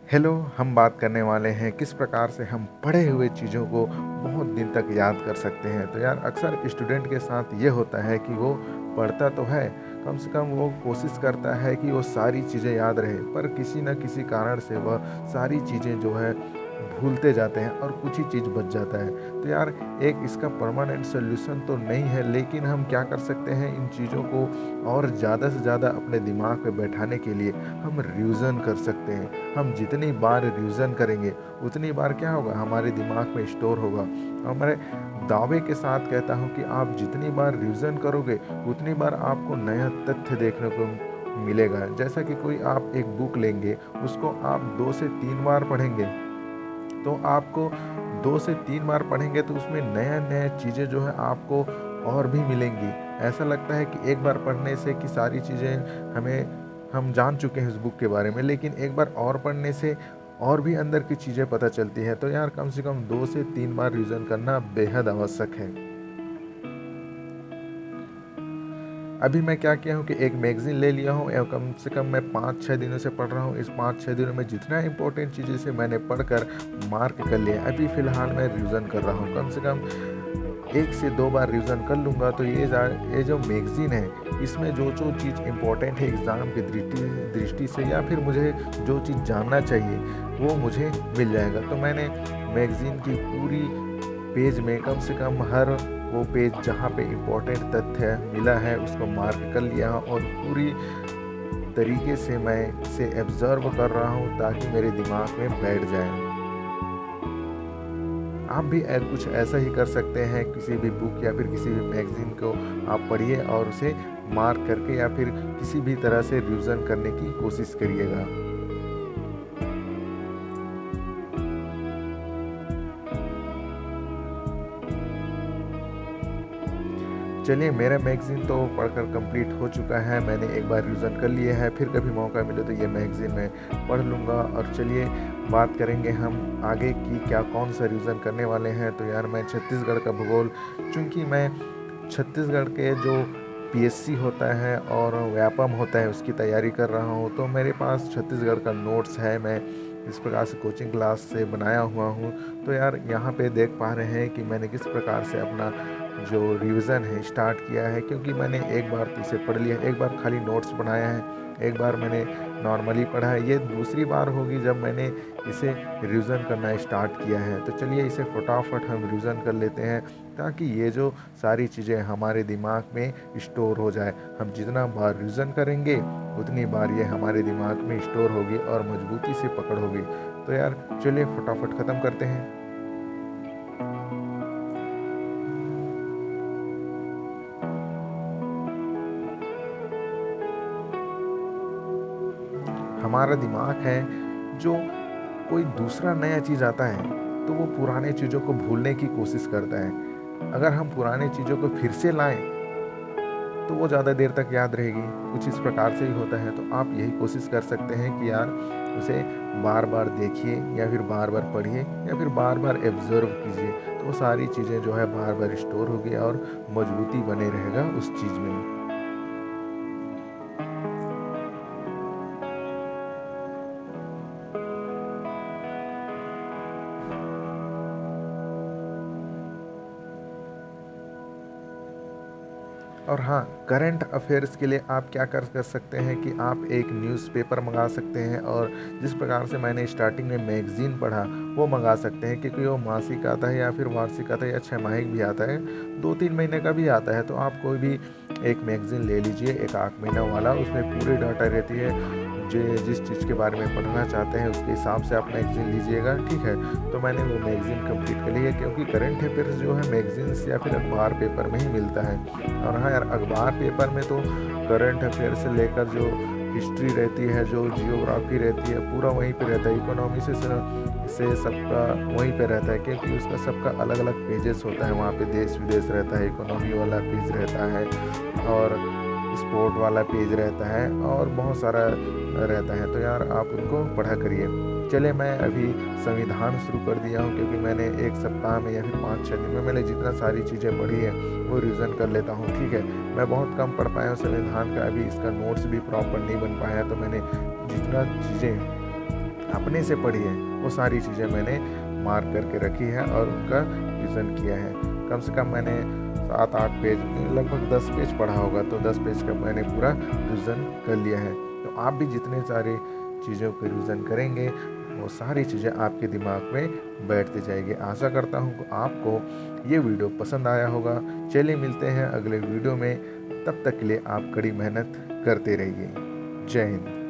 Hello, हम बात करने वाले हैं किस प्रकार से हम पढ़े हुए चीज़ों को बहुत दिन तक याद कर सकते हैं। तो यार अक्सर स्टूडेंट के साथ ये होता है कि वो पढ़ता तो है, कम से कम वो कोशिश करता है कि वो सारी चीज़ें याद रहे, पर किसी न किसी कारण से वह सारी चीज़ें जो है भूलते जाते हैं और कुछ ही चीज़ बच जाता है। तो यार एक इसका परमानेंट सॉल्यूशन तो नहीं है, लेकिन हम क्या कर सकते हैं, इन चीज़ों को और ज़्यादा से ज़्यादा अपने दिमाग पे बैठाने के लिए हम रिवीज़न कर सकते हैं। हम जितनी बार रिवीज़न करेंगे, उतनी बार क्या होगा, हमारे दिमाग में स्टोर होगा। और मैं दावे के साथ कहता हूँ कि आप जितनी बार रिवीज़न करोगे, उतनी बार आपको नया तथ्य देखने को मिलेगा। जैसा कि कोई आप एक बुक लेंगे, उसको आप 2 से 3 बार पढ़ेंगे, तो आपको 2 से 3 बार पढ़ेंगे तो उसमें नया-नया चीज़ें जो है आपको और भी मिलेंगी। ऐसा लगता है कि एक बार पढ़ने से कि सारी चीज़ें हम जान चुके हैं उस बुक के बारे में, लेकिन एक बार और पढ़ने से और भी अंदर की चीज़ें पता चलती हैं। तो यार कम से कम 2 से 3 बार रिवीज़न करना बेहद आवश्यक है। अभी मैं क्या किया हूँ कि एक मैगज़ीन ले लिया हूँ, कम से कम मैं 5-6 दिनों से पढ़ रहा हूँ। इस 5-6 दिनों में जितना इम्पोर्टेंट चीज़ें से मैंने पढ़कर मार्क कर लिया है, अभी फ़िलहाल मैं रिवीज़न कर रहा हूँ। कम से कम 1 से 2 बार रिवीज़न कर लूँगा तो ये जो मैगज़ीन है, इसमें जो-जो चीज़ इम्पोर्टेंट है एग्ज़ाम की दृष्टि से, या फिर मुझे जो चीज़ जानना चाहिए, वो मुझे मिल जाएगा। तो मैंने मैगज़ीन की पूरी पेज में कम से कम हर वो पेज जहाँ पे इम्पोर्टेंट तथ्य मिला है, उसको मार्क कर लिया और पूरी तरीके से मैं इसे ऑब्ज़र्व कर रहा हूँ ताकि मेरे दिमाग में बैठ जाए। आप भी कुछ ऐसा ही कर सकते हैं, किसी भी बुक या फिर किसी भी मैगज़ीन को आप पढ़िए और उसे मार्क करके या फिर किसी भी तरह से रिवीज़न करने की कोशिश करिएगा। चलिए, मेरा मैगज़ीन तो पढ़कर कंप्लीट हो चुका है, मैंने एक बार रिवीज़न कर लिया है, फिर कभी मौका मिले तो ये मैगज़ीन मैं पढ़ लूँगा। और चलिए बात करेंगे हम आगे की, क्या कौन-सा रिवीज़न करने वाले हैं। तो यार मैं छत्तीसगढ़ का भूगोल, चूँकि मैं छत्तीसगढ़ के जो पीएससी होता है और व्यापम होता है उसकी तैयारी कर रहा हूँ, तो मेरे पास छत्तीसगढ़ का नोट्स है, मैं इस प्रकार से कोचिंग क्लास से बनाया हुआ हूँ। तो यार यहाँ पे देख पा रहे हैं कि मैंने किस प्रकार से अपना जो रिवीज़न है स्टार्ट किया है, क्योंकि मैंने एक बार तो इसे पढ़ लिया, एक बार खाली नोट्स बनाया है, एक बार मैंने नॉर्मली पढ़ा है, ये दूसरी बार होगी जब मैंने इसे रिवीज़न करना स्टार्ट किया है। तो चलिए इसे फटाफट हम रिवीज़न कर लेते हैं, ताकि ये जो सारी चीज़ें हमारे दिमाग में स्टोर हो जाए। हम जितना बार रिवीज़न करेंगे, उतनी बार ये हमारे दिमाग में स्टोर होगी और मजबूती से पकड़ होगी। तो यार चलिए फटाफट ख़त्म करते हैं। हमारा दिमाग है, जो कोई दूसरा नया चीज़ आता है, तो वो पुराने चीज़ों को भूलने की कोशिश करता है। अगर हम पुराने चीज़ों को फिर से लाएँ, तो वो ज़्यादा देर तक याद रहेगी। कुछ इस प्रकार से ही होता है, तो आप यही कोशिश कर सकते हैं कि यार उसे बार-बार देखिए या फिर बार-बार पढ़िए या फिर बार-बार ऑब्ज़र्व कीजिए। तो वो सारी चीज़ें जो है बार-बार स्टोर होगी और मजबूती बने रहेगा उस चीज़ में। और हाँ, करंट अफ़ेयर्स के लिए आप क्या कर कर सकते हैं कि आप एक न्यूज़पेपर मँगा सकते हैं, और जिस प्रकार से मैंने स्टार्टिंग में मैगज़ीन पढ़ा, वो मँगा सकते हैं, क्योंकि वो मासिक आता है या फिर वार्षिक आता है या छमाहिक भी आता है, 2-3 महीने का भी आता है। तो आप कोई भी एक मैगज़ीन ले लीजिए, 1 आध महीना वाला, उसमें पूरी डाटा रहती है। जिस चीज़ के बारे में पढ़ना चाहते हैं उसके हिसाब से आप मैगज़ीन लीजिएगा, ठीक है? तो मैंने वो मैगज़ीन कंप्लीट कर ली है, क्योंकि करंट अफ़ेयर्स जो है मैगज़ीन्स या फिर अखबार पेपर में ही मिलता है। और हाँ यार, अखबार पेपर में तो करंट अफ़ेयर से लेकर जो हिस्ट्री रहती है, जो जियोग्राफ़ी रहती है, पूरा वहीं पे रहता है। इकोनॉमी से सबका वहीं पे रहता है, क्योंकि उसका सबका अलग-अलग पेजेस होता है। वहाँ पे देश-विदेश रहता है, इकोनॉमी वाला पेज रहता है और स्पोर्ट वाला पेज रहता है और बहुत सारा रहता है। तो यार आप उनको पढ़ा करिए। चलिए, मैं अभी संविधान शुरू कर दिया हूँ, क्योंकि मैंने 1 सप्ताह में या फिर 5-6 दिन में मैंने जितना सारी चीज़ें पढ़ी हैं, वो रिवीज़न कर लेता हूँ, ठीक है? मैं बहुत कम पढ़ पाया हूँ संविधान का, अभी इसका नोट्स भी प्रॉपर नहीं बन पाया है, तो मैंने जितना चीज़ें अपने से पढ़िए, वो सारी चीज़ें मैंने मार्क करके रखी है और उनका रिवीज़न किया है। कम से कम मैंने 7-8 पेज, लगभग 10 पेज पढ़ा होगा, तो 10 पेज का मैंने पूरा रिवीज़न कर लिया है। तो आप भी जितने सारे चीज़ों को रिवीज़न करेंगे, वो सारी चीज़ें आपके दिमाग में बैठती जाएगी। आशा करता हूँ कि आपको ये वीडियो पसंद आया होगा। चलिए मिलते हैं अगले वीडियो में, तब तक के लिए आप कड़ी मेहनत करते रहिए। जय हिंद।